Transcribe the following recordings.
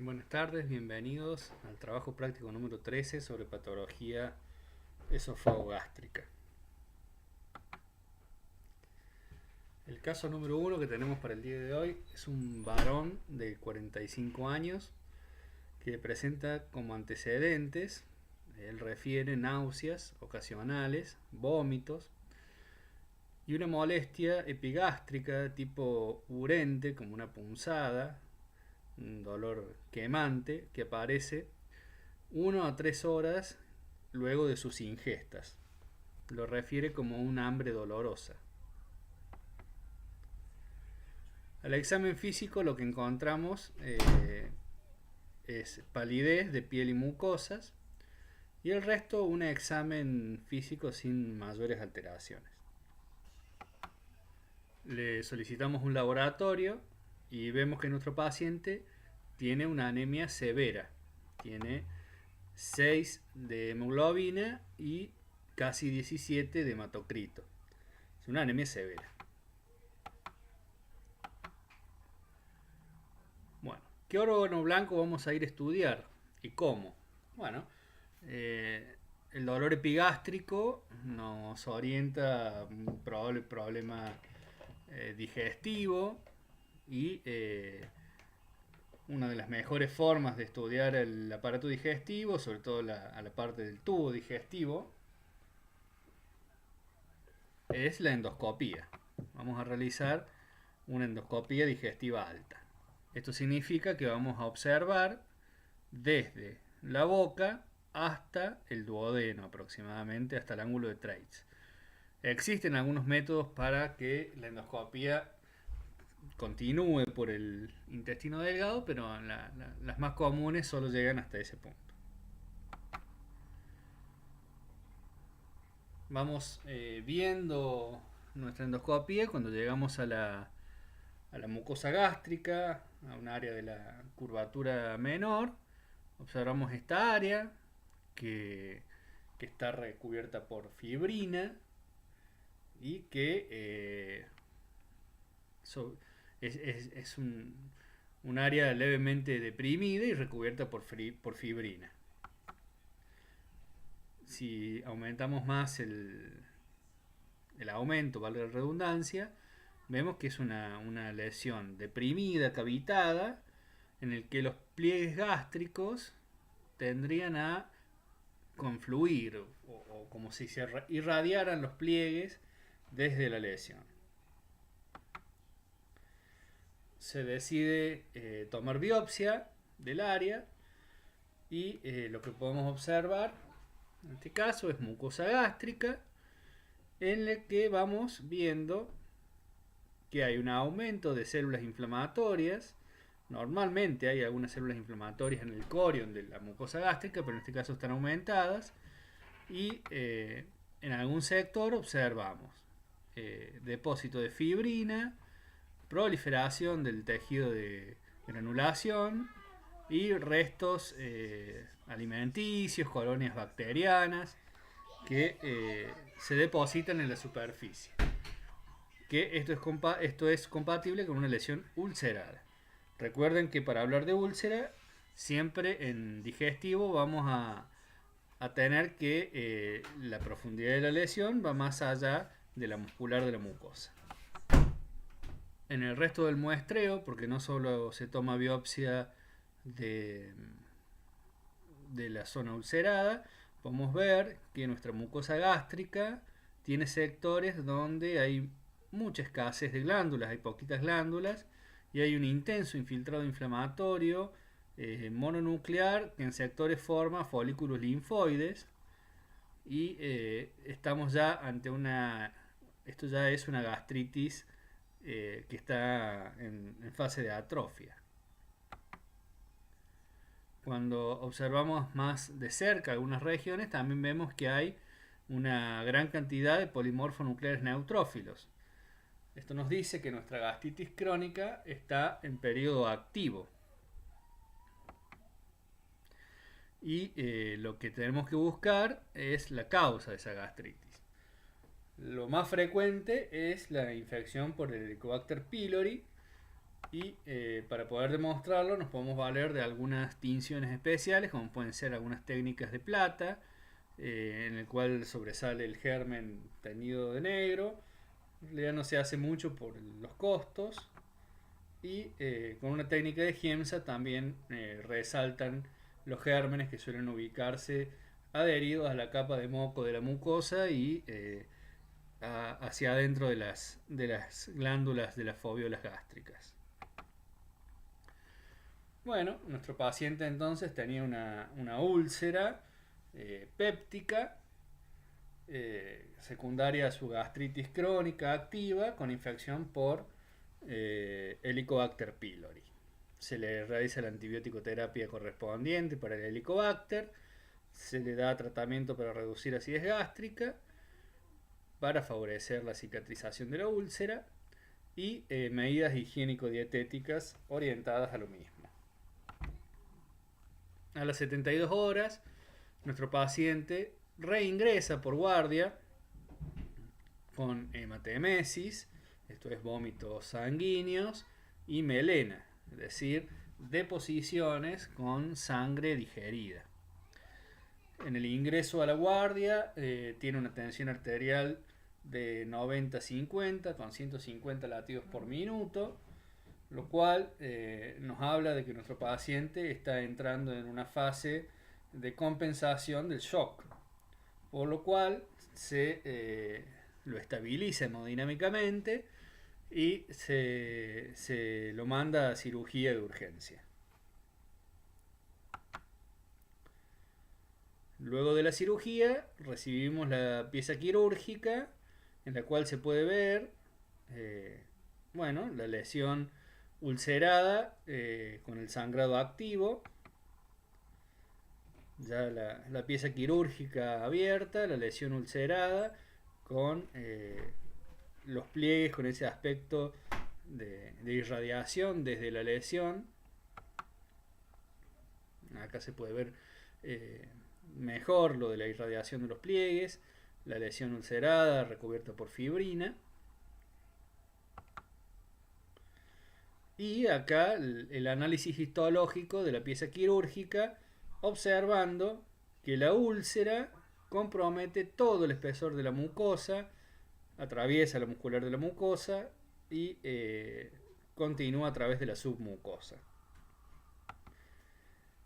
Buenas tardes, bienvenidos al trabajo práctico número 13 sobre patología esofagogástrica. El caso número 1 que tenemos para el día de hoy es un varón de 45 años que presenta como antecedentes, él refiere náuseas ocasionales, vómitos y una molestia epigástrica tipo urente como una punzada, un dolor quemante que aparece 1 a 3 horas luego de sus ingestas. Lo refiere como un hambre dolorosa. Al examen físico lo que encontramos es palidez de piel y mucosas y el resto un examen físico sin mayores alteraciones. Le solicitamos un laboratorio y vemos que nuestro paciente tiene una anemia severa. Tiene 6 de hemoglobina y casi 17 de hematocrito. Es una anemia severa. Bueno, ¿qué órgano blanco vamos a ir a estudiar? ¿Y cómo? Bueno, el dolor epigástrico nos orienta a un probable problema digestivo y una de las mejores formas de estudiar el aparato digestivo, sobre todo a la parte del tubo digestivo, es la endoscopía. Vamos a realizar una endoscopía digestiva alta. Esto significa que vamos a observar desde la boca hasta el duodeno, aproximadamente hasta el ángulo de Treitz. Existen algunos métodos para que la endoscopía continúe por el intestino delgado, pero las más comunes solo llegan hasta ese punto. Vamos viendo nuestra endoscopía cuando llegamos a la mucosa gástrica, a un área de la curvatura menor. Observamos esta área que está recubierta por fibrina y que es un área levemente deprimida y recubierta por fibrina. Si aumentamos más el aumento, valga la redundancia, vemos que es una lesión deprimida, cavitada, en el que los pliegues gástricos tendrían a confluir o como si se irradiaran los pliegues desde la lesión. Se decide tomar biopsia del área y lo que podemos observar en este caso es mucosa gástrica, en la que vamos viendo que hay un aumento de células inflamatorias. Normalmente hay algunas células inflamatorias en el corion de la mucosa gástrica, pero en este caso están aumentadas. Y en algún sector observamos depósito de fibrina, proliferación del tejido de granulación y restos alimenticios, colonias bacterianas que se depositan en la superficie. Que esto es compatible con una lesión ulcerada. Recuerden que para hablar de úlcera, siempre en digestivo vamos a tener que la profundidad de la lesión va más allá de la muscular de la mucosa. En el resto del muestreo, porque no solo se toma biopsia de la zona ulcerada, podemos ver que nuestra mucosa gástrica tiene sectores donde hay mucha escasez de glándulas, hay poquitas glándulas y hay un intenso infiltrado inflamatorio mononuclear que en sectores forma folículos linfoides y estamos ya ante esto ya es una gastritis que está en fase de atrofia. Cuando observamos más de cerca algunas regiones, también vemos que hay una gran cantidad de polimorfonucleares neutrófilos. Esto nos dice que nuestra gastritis crónica está en periodo activo. Y lo que tenemos que buscar es la causa de esa gastritis. Lo más frecuente es la infección por el Helicobacter pylori Y para poder demostrarlo nos podemos valer de algunas tinciones especiales, como pueden ser algunas técnicas de plata, en el cual sobresale el germen teñido de negro. En realidad no se hace mucho por los costos. Y con una técnica de Giemsa también resaltan los gérmenes que suelen ubicarse adheridos a la capa de moco de la mucosa y hacia adentro de las glándulas de las fobiolas gástricas. Bueno, nuestro paciente entonces tenía una úlcera péptica secundaria a su gastritis crónica activa con infección por Helicobacter pylori. Se le realiza la antibiótico terapia correspondiente para el Helicobacter, se le da tratamiento para reducir acidez gástrica, para favorecer la cicatrización de la úlcera y medidas higiénico-dietéticas orientadas a lo mismo. A las 72 horas, nuestro paciente reingresa por guardia con hematemesis, esto es vómitos sanguíneos, y melena, es decir, deposiciones con sangre digerida. En el ingreso a la guardia tiene una tensión arterial de 90-50 con 150 latidos por minuto, lo cual nos habla de que nuestro paciente está entrando en una fase de compensación del shock, por lo cual lo estabiliza hemodinámicamente y se lo manda a cirugía de urgencia. Luego de la cirugía recibimos la pieza quirúrgica en la cual se puede ver la lesión ulcerada con el sangrado activo, ya la pieza quirúrgica abierta, la lesión ulcerada con los pliegues con ese aspecto de irradiación desde la lesión. Acá se puede ver mejor lo de la irradiación de los pliegues, la lesión ulcerada recubierta por fibrina. Y acá el análisis histológico de la pieza quirúrgica, observando que la úlcera compromete todo el espesor de la mucosa, atraviesa la muscular de la mucosa y continúa a través de la submucosa.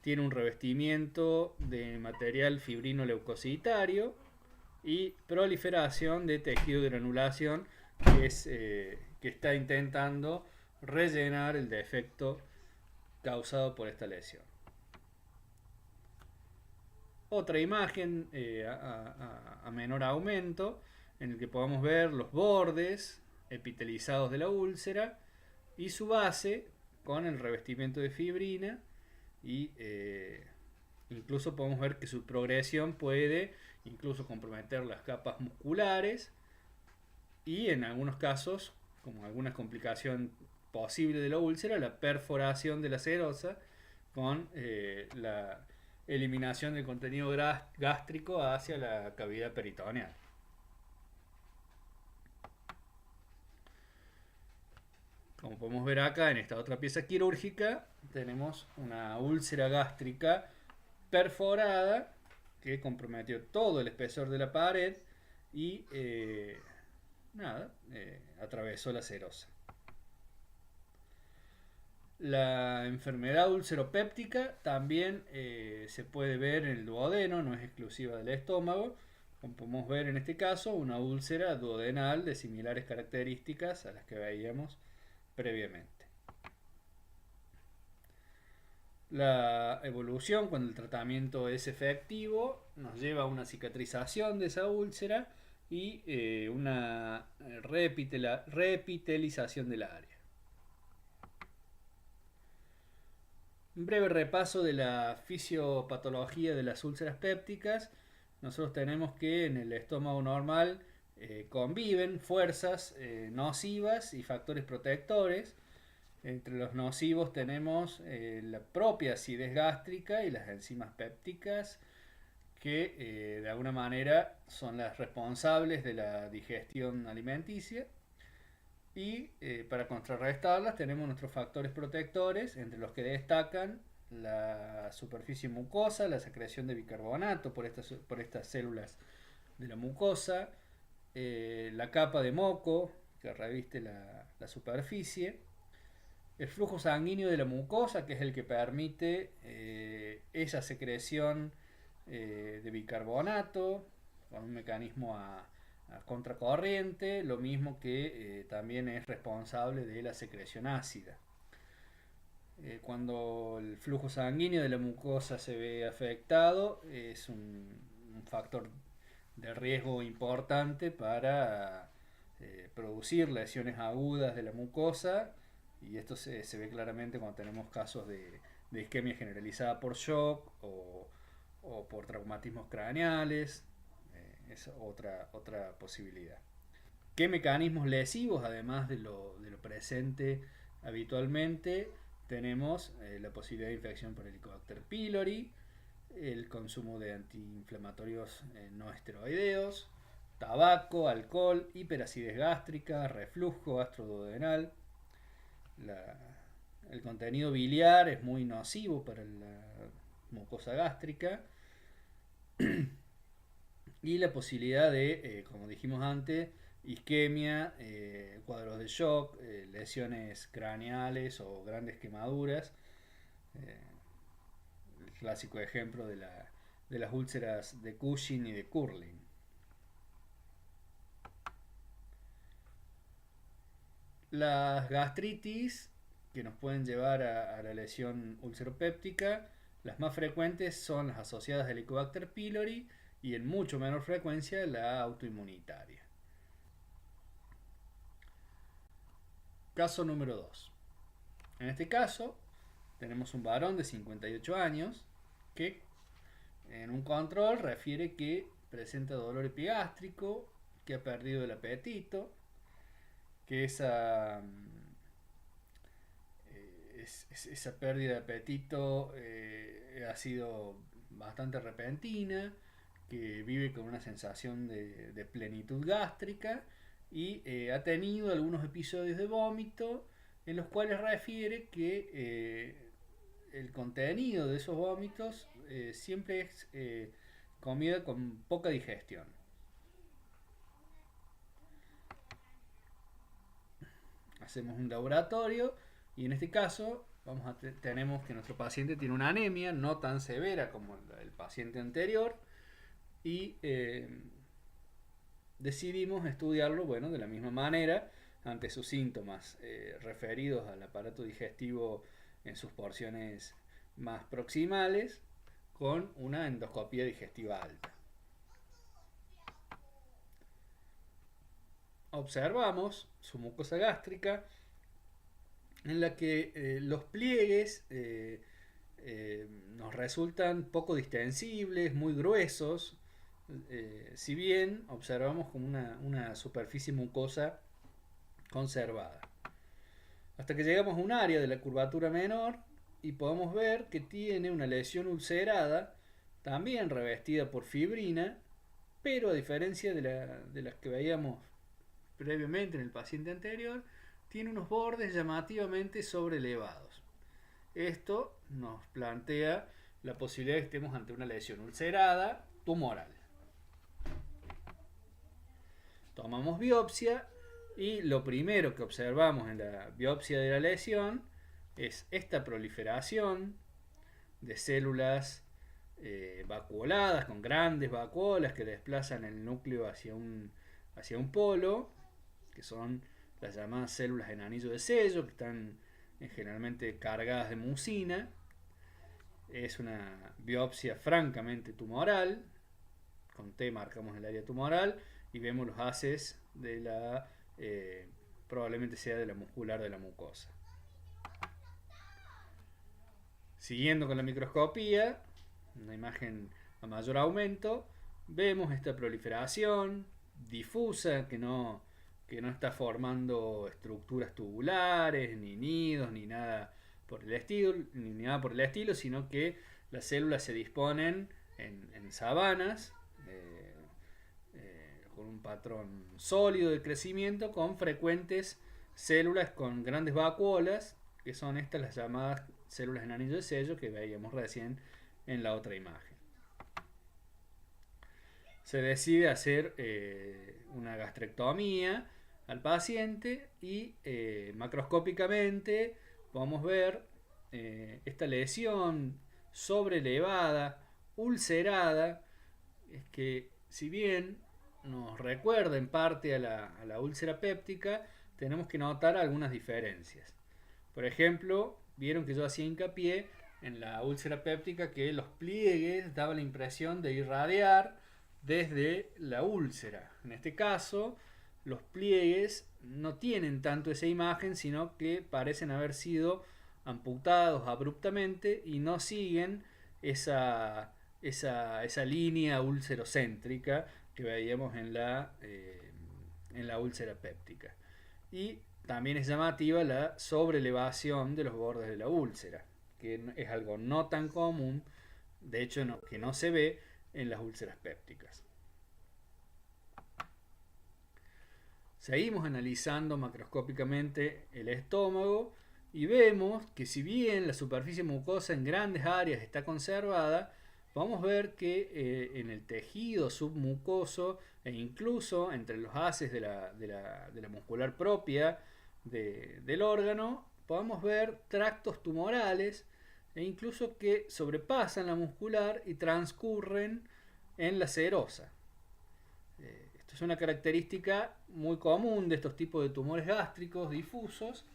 Tiene un revestimiento de material fibrino leucocitario y proliferación de tejido de granulación que está intentando rellenar el defecto causado por esta lesión. Otra imagen a menor aumento en el que podemos ver los bordes epitelizados de la úlcera y su base con el revestimiento de fibrina y incluso podemos ver que su progresión puede incluso comprometer las capas musculares y en algunos casos, como alguna complicación posible de la úlcera, la perforación de la serosa con la eliminación del contenido gástrico hacia la cavidad peritoneal. Como podemos ver acá en esta otra pieza quirúrgica, tenemos una úlcera gástrica perforada que comprometió todo el espesor de la pared y atravesó la serosa. La enfermedad ulceropéptica también se puede ver en el duodeno, no es exclusiva del estómago. Como podemos ver en este caso, una úlcera duodenal de similares características a las que veíamos previamente. La evolución, cuando el tratamiento es efectivo, nos lleva a una cicatrización de esa úlcera y una reepitelización del área. Un breve repaso de la fisiopatología de las úlceras pépticas. Nosotros tenemos que en el estómago normal conviven fuerzas nocivas y factores protectores. Entre los nocivos tenemos la propia acidez gástrica y las enzimas pépticas que de alguna manera son las responsables de la digestión alimenticia. Y para contrarrestarlas tenemos nuestros factores protectores, entre los que destacan la superficie mucosa, la secreción de bicarbonato por estas células de la mucosa, la capa de moco que reviste la superficie, el flujo sanguíneo de la mucosa, que es el que permite esa secreción de bicarbonato con un mecanismo a contracorriente, lo mismo que también es responsable de la secreción ácida. Cuando el flujo sanguíneo de la mucosa se ve afectado, es un factor de riesgo importante para producir lesiones agudas de la mucosa, y esto se ve claramente cuando tenemos casos de isquemia generalizada por shock o por traumatismos craneales. Es otra posibilidad. ¿Qué mecanismos lesivos, además de lo presente habitualmente? Tenemos la posibilidad de infección por Helicobacter pylori, el consumo de antiinflamatorios no esteroideos, tabaco, alcohol, hiperacidez gástrica, reflujo gastroduodenal. El contenido biliar es muy nocivo para la mucosa gástrica. Y la posibilidad de, como dijimos antes, isquemia, cuadros de shock, lesiones craneales o grandes quemaduras. El clásico ejemplo de las úlceras de Cushing y de Curling. Las gastritis que nos pueden llevar a la lesión ulceropéptica, las más frecuentes son las asociadas a Helicobacter pylori y en mucho menor frecuencia la autoinmunitaria. Caso número 2. En este caso tenemos un varón de 58 años que en un control refiere que presenta dolor epigástrico, que ha perdido el apetito, que esa pérdida de apetito ha sido bastante repentina, que vive con una sensación de plenitud gástrica y ha tenido algunos episodios de vómito en los cuales refiere que el contenido de esos vómitos siempre es comida con poca digestión. Hacemos un laboratorio y en este caso tenemos que nuestro paciente tiene una anemia no tan severa como el paciente anterior, y decidimos estudiarlo, bueno, de la misma manera ante sus síntomas referidos al aparato digestivo en sus porciones más proximales, con una endoscopia digestiva alta. Observamos su mucosa gástrica, en la que los pliegues nos resultan poco distensibles, muy gruesos, si bien observamos como una superficie mucosa conservada. Hasta que llegamos a un área de la curvatura menor y podemos ver que tiene una lesión ulcerada, también revestida por fibrina, pero a diferencia de las que veíamos previamente en el paciente anterior, tiene unos bordes llamativamente sobrelevados. Esto nos plantea la posibilidad de que estemos ante una lesión ulcerada tumoral. Tomamos biopsia y lo primero que observamos en la biopsia de la lesión es esta proliferación de células vacuoladas, con grandes vacuolas que desplazan el núcleo hacia un polo, que son las llamadas células en anillo de sello, que están generalmente cargadas de mucina. Es una biopsia francamente tumoral. Con T marcamos el área tumoral y vemos los haces de probablemente sea de la muscular de la mucosa. Siguiendo con la microscopía, una imagen a mayor aumento, vemos esta proliferación difusa que no está formando estructuras tubulares, ni nidos, ni nada por el estilo, sino que las células se disponen en sabanas con un patrón sólido de crecimiento, con frecuentes células con grandes vacuolas, que son estas las llamadas células en anillo de sello que veíamos recién en la otra imagen. Se decide hacer una gastrectomía al paciente y macroscópicamente podemos ver esta lesión sobrelevada, ulcerada, es que si bien nos recuerda en parte a la úlcera péptica, tenemos que notar algunas diferencias. Por ejemplo, vieron que yo hacía hincapié en la úlcera péptica que los pliegues daban la impresión de irradiar desde la úlcera. En este caso, los pliegues no tienen tanto esa imagen, sino que parecen haber sido amputados abruptamente y no siguen esa línea ulcerocéntrica que veíamos en la úlcera péptica. Y también es llamativa la sobrelevación de los bordes de la úlcera, que es algo no tan común, de hecho que no se ve en las úlceras pépticas. Seguimos analizando macroscópicamente el estómago y vemos que si bien la superficie mucosa en grandes áreas está conservada, vamos a ver que en el tejido submucoso e incluso entre los haces de la muscular propia del órgano, podemos ver tractos tumorales e incluso que sobrepasan la muscular y transcurren en la serosa. Esto es una característica muy común de estos tipos de tumores gástricos difusos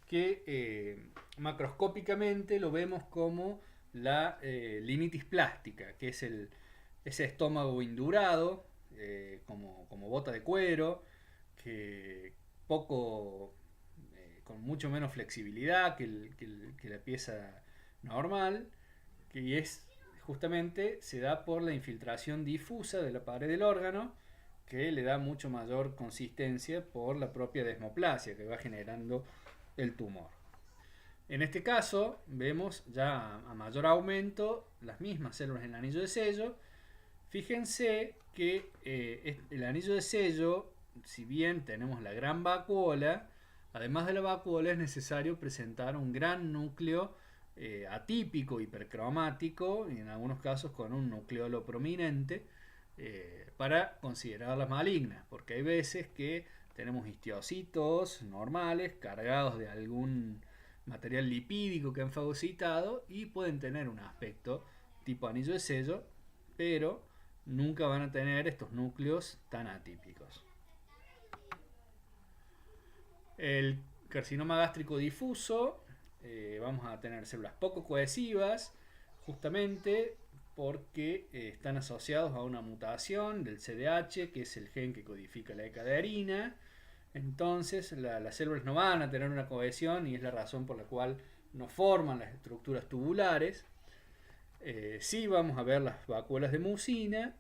que macroscópicamente lo vemos como la linitis plástica, que es ese estómago indurado, como bota de cuero, que con mucho menos flexibilidad que la pieza normal, que justamente se da por la infiltración difusa de la pared del órgano, que le da mucho mayor consistencia por la propia desmoplasia que va generando el tumor. En este caso vemos ya a mayor aumento las mismas células en el anillo de sello. Fíjense que el anillo de sello, si bien tenemos la gran vacuola, además de la vacuola es necesario presentar un gran núcleo atípico, hipercromático, y en algunos casos con un nucleolo prominente, para considerarlas malignas, porque hay veces que tenemos histiocitos normales cargados de algún material lipídico que han fagocitado y pueden tener un aspecto tipo anillo de sello, pero nunca van a tener estos núcleos tan atípicos. El carcinoma gástrico difuso, vamos a tener células poco cohesivas, justamente porque están asociados a una mutación del CDH, que es el gen que codifica la decaderina. Entonces las células no van a tener una cohesión y es la razón por la cual no forman las estructuras tubulares. Sí vamos a ver las vacuolas de mucina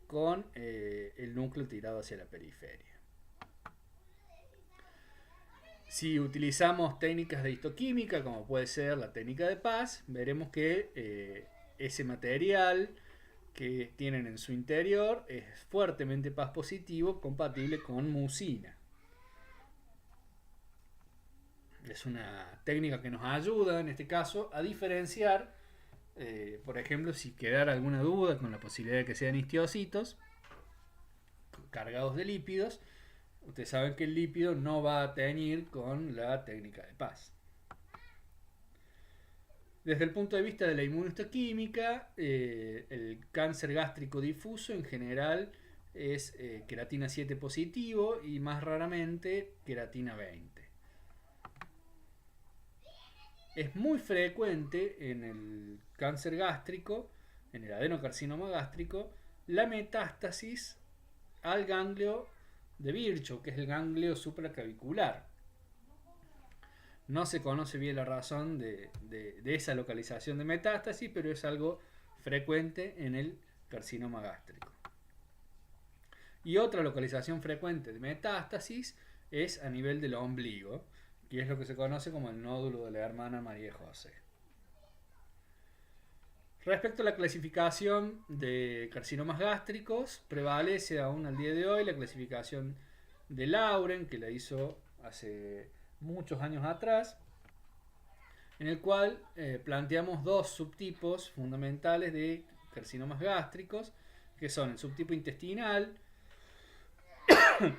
con el núcleo tirado hacia la periferia. Si utilizamos técnicas de histoquímica, como puede ser la técnica de Paz, veremos que ese material que tienen en su interior es fuertemente Paz positivo, compatible con mucina. Es una técnica que nos ayuda, en este caso, a diferenciar, por ejemplo, si quedara alguna duda con la posibilidad de que sean histiocitos cargados de lípidos. Ustedes saben que el lípido no va a teñir con la técnica de Paz. Desde el punto de vista de la inmunohistoquímica, el cáncer gástrico difuso en general es queratina 7 positivo y más raramente queratina 20. Es muy frecuente en el cáncer gástrico, en el adenocarcinoma gástrico, la metástasis al ganglio de Virchow, que es el ganglio supraclavicular. No se conoce bien la razón de esa localización de metástasis, pero es algo frecuente en el carcinoma gástrico. Y otra localización frecuente de metástasis es a nivel del ombligo, que es lo que se conoce como el nódulo de la hermana María José. Respecto a la clasificación de carcinomas gástricos, prevalece aún al día de hoy la clasificación de Lauren, que la hizo hace muchos años atrás, en el cual planteamos dos subtipos fundamentales de carcinomas gástricos, que son el subtipo intestinal,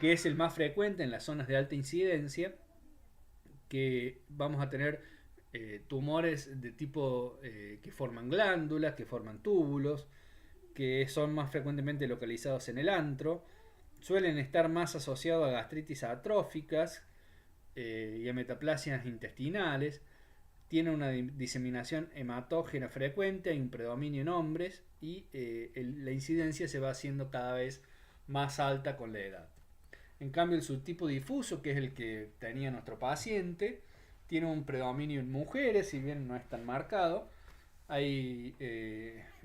que es el más frecuente en las zonas de alta incidencia, que vamos a tener tumores de tipo que forman glándulas, que forman túbulos, que son más frecuentemente localizados en el antro, suelen estar más asociados a gastritis atróficas y a metaplasias intestinales, tiene una diseminación hematógena frecuente, hay un predominio en hombres y la incidencia se va haciendo cada vez más alta con la edad. En cambio, el subtipo difuso, que es el que tenía nuestro paciente, tiene un predominio en mujeres, si bien no es tan marcado, y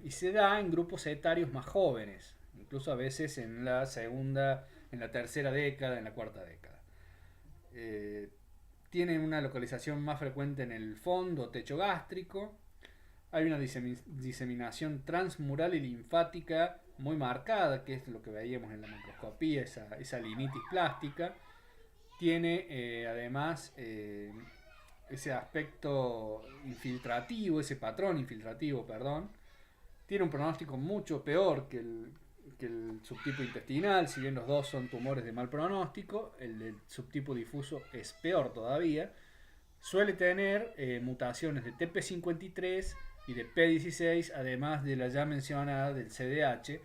se da en grupos etarios más jóvenes, incluso a veces en la segunda, en la tercera década, en la cuarta década. Tiene una localización más frecuente en el fondo, techo gástrico. Hay una diseminación transmural y linfática muy marcada, que es lo que veíamos en la microscopía, esa linitis plástica. Tiene además ese aspecto infiltrativo, ese patrón infiltrativo, perdón. Tiene un pronóstico mucho peor que el subtipo intestinal, si bien los dos son tumores de mal pronóstico, el del subtipo difuso es peor todavía. Suele tener mutaciones de TP53 y de P16, además de la ya mencionada del CDH,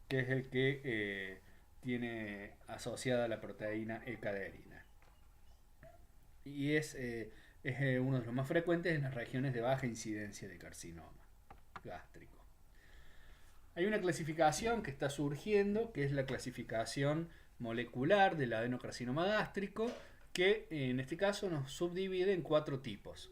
que es el que tiene asociada la proteína E-caderina. Y es uno de los más frecuentes en las regiones de baja incidencia de carcinoma gástrico. Hay una clasificación que está surgiendo, que es la clasificación molecular del adenocarcinoma gástrico, que en este caso nos subdivide en 4 tipos,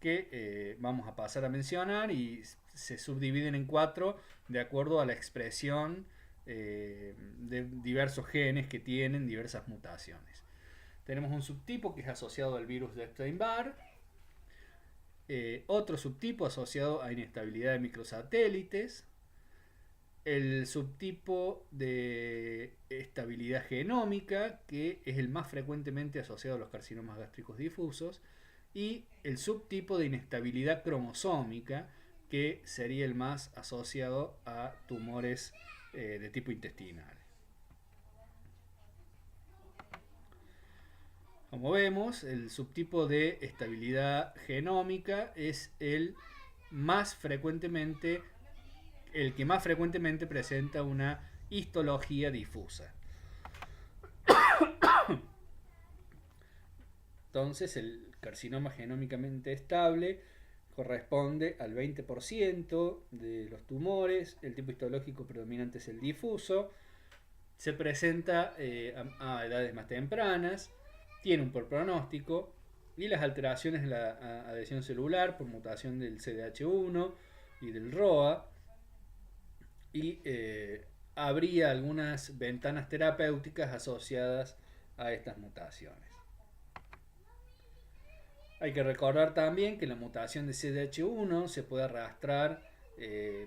que vamos a pasar a mencionar, y se subdividen en 4 de acuerdo a la expresión de diversos genes que tienen diversas mutaciones. Tenemos un subtipo que es asociado al virus de Epstein-Barr, otro subtipo asociado a inestabilidad de microsatélites, el subtipo de estabilidad genómica, que es el más frecuentemente asociado a los carcinomas gástricos difusos, y el subtipo de inestabilidad cromosómica, que sería el más asociado a tumores de tipo intestinal. Como vemos, el subtipo de estabilidad genómica es el que más frecuentemente presenta una histología difusa. Entonces, el carcinoma genómicamente estable corresponde al 20% de los tumores, el tipo histológico predominante es el difuso, se presenta a edades más tempranas, tiene un poor pronóstico, y las alteraciones de la adhesión celular por mutación del CDH1 y del ROA, y habría algunas ventanas terapéuticas asociadas a estas mutaciones. Hay que recordar también que la mutación de CDH1 se puede arrastrar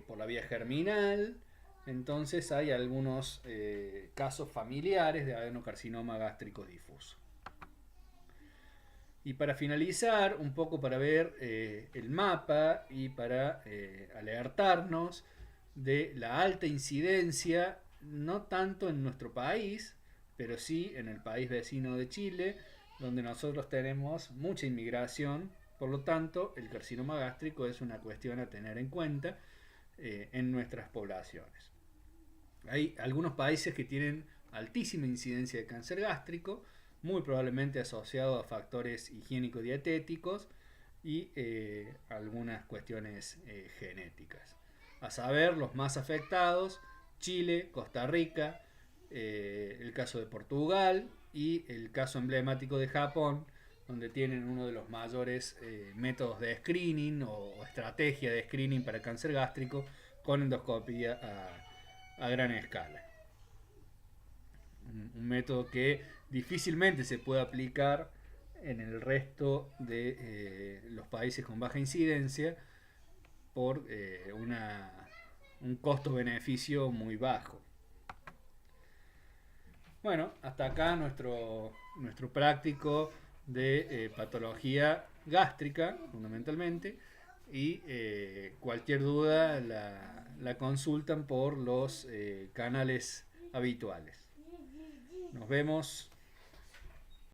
por la vía germinal, entonces hay algunos casos familiares de adenocarcinoma gástrico difuso. Y para finalizar, un poco para ver el mapa y para alertarnos de la alta incidencia, no tanto en nuestro país, pero sí en el país vecino de Chile, donde nosotros tenemos mucha inmigración, por lo tanto el carcinoma gástrico es una cuestión a tener en cuenta en nuestras poblaciones. Hay algunos países que tienen altísima incidencia de cáncer gástrico, muy probablemente asociado a factores higiénico-dietéticos y algunas cuestiones genéticas. A saber, los más afectados: Chile, Costa Rica, el caso de Portugal y el caso emblemático de Japón, donde tienen uno de los mayores métodos de screening o estrategia de screening para cáncer gástrico con endoscopia a gran escala. Un método que difícilmente se puede aplicar en el resto de los países con baja incidencia por un costo-beneficio muy bajo. Bueno, hasta acá nuestro práctico de patología gástrica, fundamentalmente, y cualquier duda la consultan por los canales habituales. Nos vemos.